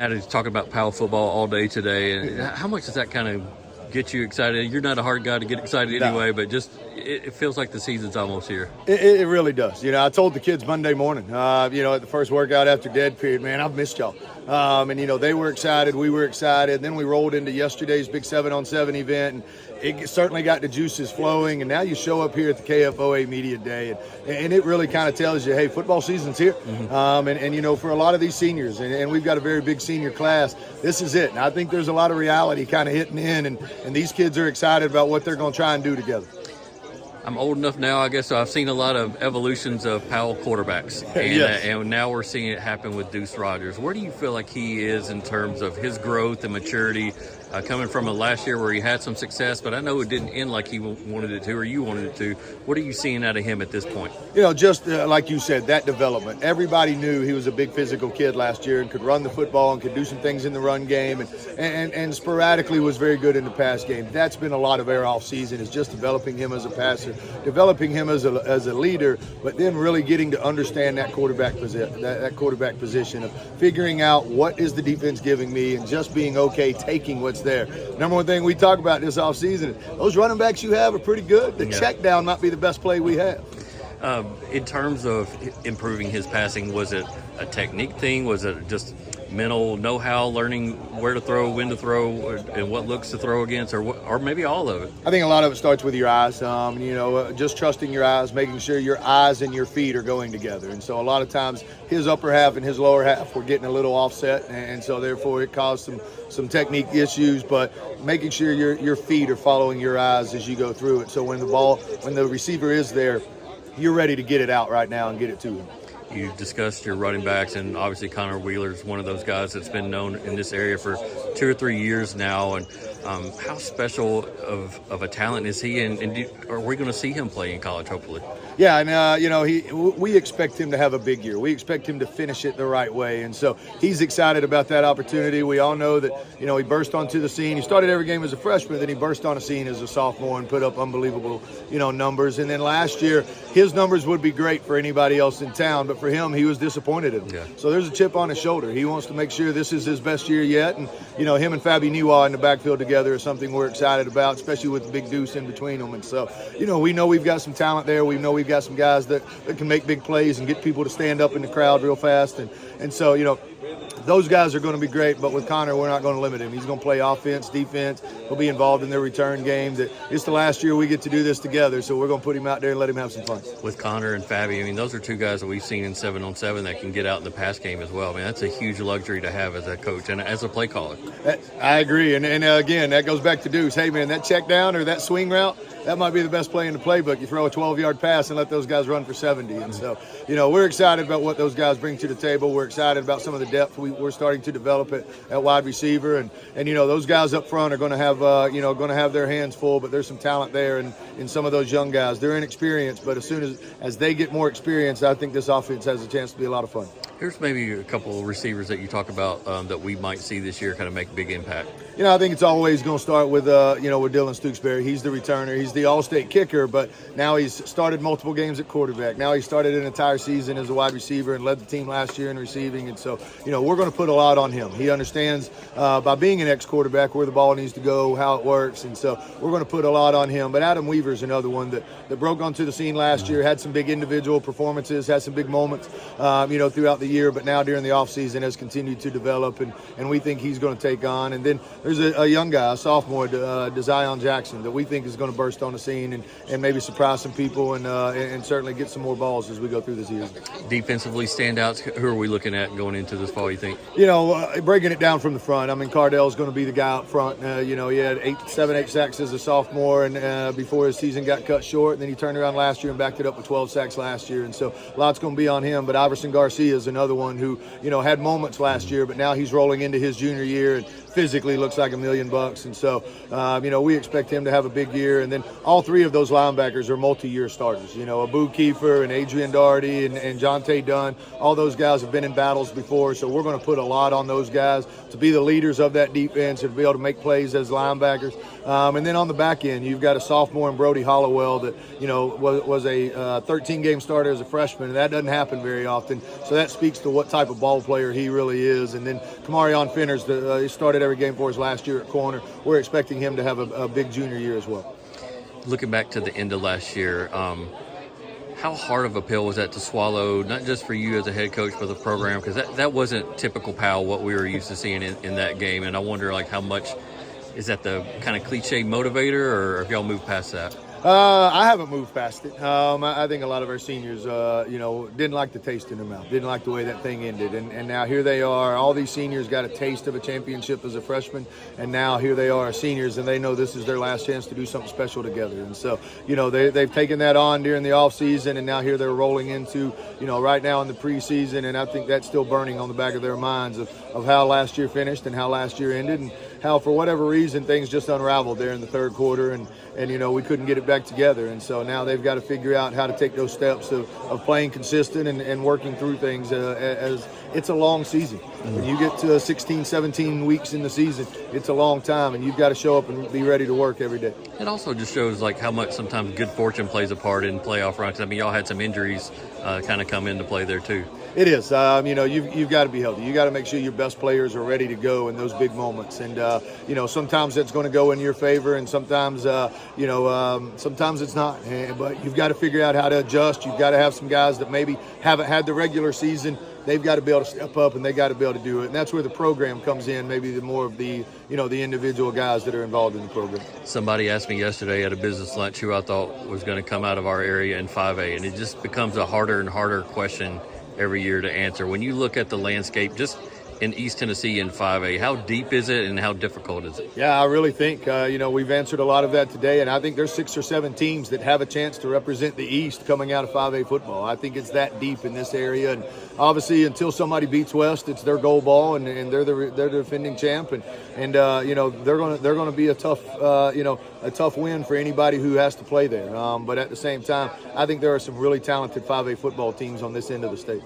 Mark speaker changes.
Speaker 1: Had to talk about Powell football all day today, and how much does that kind of get you excited? You're not a hard guy to get excited anyway, but just it feels like the season's almost here.
Speaker 2: It really does. I told the kids Monday morning, at the first workout after dead period, man, I've missed y'all. They were excited, we were excited. Then we rolled into yesterday's big 7-on-7 event, and it certainly got the juices flowing. And now you show up here at the KFOA Media Day, and it really kind of tells you, hey, football season's here. Mm-hmm. For a lot of these seniors, and we've got a very big senior class, this is it. And I think there's a lot of reality kind of hitting in, and these kids are excited about what they're going to try and do together.
Speaker 1: I'm old enough now, I guess, so I've seen a lot of evolutions of Powell quarterbacks. And,
Speaker 2: yes.
Speaker 1: And now we're seeing it happen with Deuce Rogers. Where do you feel like he is in terms of his growth and maturity, coming from a last year where he had some success, but I know it didn't end like he wanted it to or you wanted it to. What are you seeing out of him at this point?
Speaker 2: Just like you said, that development. Everybody knew he was a big physical kid last year and could run the football and could do some things in the run game and sporadically was very good in the pass game. That's been a lot of our off season, is just developing him as a passer, developing him as a leader, but then really getting to understand that quarterback position of figuring out what is the defense giving me and just being okay taking what's there. Number one thing we talk about this offseason, those running backs you have are pretty good. The check down might be the best play we have.
Speaker 1: In terms of improving his passing, was it a technique thing? Was it just mental know-how, learning where to throw, when to throw, and what looks to throw against, or maybe all of it?
Speaker 2: I think a lot of it starts with your eyes. Just trusting your eyes, making sure your eyes and your feet are going together. And so a lot of times his upper half and his lower half were getting a little offset, and so therefore it caused some technique issues. But making sure your feet are following your eyes as you go through it. So when the receiver is there, you're ready to get it out right now and get it to him.
Speaker 1: You discussed your running backs, and obviously Connor Wheeler's one of those guys that's been known in this area for 2 or 3 years now. And how special of a talent is he? And are we going to see him play in college, hopefully?
Speaker 2: Yeah, and we expect him to have a big year. We expect him to finish it the right way, and so he's excited about that opportunity. We all know that he burst onto the scene. He started every game as a freshman, then he burst on a scene as a sophomore and put up unbelievable numbers. And then last year, his numbers would be great for anybody else in town, but for him, he was disappointed in them. Yeah. So there's a chip on his shoulder. He wants to make sure this is his best year yet, and him and Fabi Niwa in the backfield together is something we're excited about, especially with the big Deuce in between them. And so we know we've got some talent there. We know we've got some guys that can make big plays and get people to stand up in the crowd real fast. And so, those guys are going to be great, but with Connor, we're not going to limit him. He's going to play offense, defense. He'll be involved in their return games. It's the last year we get to do this together, so we're going to put him out there and let him have some fun.
Speaker 1: With Connor and Fabi, those are two guys that we've seen in 7-on-7 that can get out in the pass game as well. That's a huge luxury to have as a coach and as a play caller.
Speaker 2: I agree, and again, that goes back to Deuce. Hey, man, that check down or that swing route, that might be the best play in the playbook. You throw a 12-yard pass and let those guys run for 70. And so, we're excited about what those guys bring to the table. We're excited about some of the depth we're starting to develop at wide receiver. And those guys up front are going to have their hands full, but there's some talent there in some of those young guys. They're inexperienced, but as soon as they get more experience, I think this offense has a chance to be a lot of fun.
Speaker 1: Here's maybe a couple of receivers that you talk about that we might see this year kind of make a big impact.
Speaker 2: I think it's always going to start with Dylan Stooksbury. He's the returner. He's the all-state kicker, but now he's started multiple games at quarterback. Now he started an entire season as a wide receiver and led the team last year in receiving. And so, we're going to put a lot on him. He understands by being an ex-quarterback where the ball needs to go, how it works. And so we're going to put a lot on him. But Adam Weaver's another one that broke onto the scene last year, had some big individual performances, had some big moments, throughout the year, but now during the offseason has continued to develop, and we think he's going to take on. And then there's a young guy, a sophomore, Zion Jackson, that we think is going to burst on the scene and maybe surprise some people and certainly get some more balls as we go through this season.
Speaker 1: Defensively standouts, who are we looking at going into this fall, you think?
Speaker 2: Breaking it down from the front, Cardell's going to be the guy up front. He had 7, 8 sacks as a sophomore and before his season got cut short, and then he turned around last year and backed it up with 12 sacks last year. And so a lot's going to be on him, but Iverson Garcia is another one who, had moments last year, but now he's rolling into his junior year and physically looks like $1 million. And so, we expect him to have a big year. And then all three of those linebackers are multi-year starters. Abu Kiefer and Adrian Doherty and Jonte Dunn, all those guys have been in battles before. So we're going to put a lot on those guys to be the leaders of that defense and be able to make plays as linebackers. And then on the back end, you've got a sophomore in Brody Hollowell that, was a 13-game starter as a freshman, and that doesn't happen very often. So that speaks to what type of ball player he really is. And then Kamarion Fenners, he started every game for us last year at corner. We're expecting him to have a big junior year as well.
Speaker 1: Looking back to the end of last year, how hard of a pill was that to swallow, not just for you as a head coach for the program, because that wasn't typical Powell, what we were used to seeing in that game. And I wonder, like, how much is that the kind of cliche motivator, or if y'all moved past that?
Speaker 2: I haven't moved past it. I think a lot of our seniors, didn't like the taste in their mouth, didn't like the way that thing ended. And now here they are. All these seniors got a taste of a championship as a freshman, and now here they are, seniors, and they know this is their last chance to do something special together. And so, they've taken that on during the off season, and now here they're rolling into, right now in the preseason. And I think that's still burning on the back of their minds of how last year finished and how last year ended, and how for whatever reason things just unraveled there in the third quarter, and we couldn't get it back together. And so now they've got to figure out how to take those steps of playing consistent and working through things as it's a long season. When you get to 16, 17 weeks in the season, it's a long time, and you've got to show up and be ready to work every day.
Speaker 1: It also just shows like how much sometimes good fortune plays a part in playoff runs. I mean, y'all had some injuries kind of come into play there too.
Speaker 2: It is. You've got to be healthy. You got to make sure your best players are ready to go in those big moments. And sometimes that's going to go in your favor, and sometimes sometimes it's not. But you've got to figure out how to adjust. You've got to have some guys that maybe haven't had the regular season. They've got to be able to step up, and they got to be able to do it. And that's where the program comes in. Maybe the more of the individual guys that are involved in the program.
Speaker 1: Somebody asked me yesterday at a business lunch who I thought was going to come out of our area in 5A, and it just becomes a harder and harder question every year to answer. When you look at the landscape just in East Tennessee in 5A, how deep is it and how difficult is it?
Speaker 2: Yeah, I really think, we've answered a lot of that today, and I think there's 6 or 7 teams that have a chance to represent the East coming out of 5A football. I think it's that deep in this area, and obviously until somebody beats West, it's their goal ball, and they're the defending champ, and they're going to be a tough win for anybody who has to play there. But at the same time, I think there are some really talented 5A football teams on this end of the state.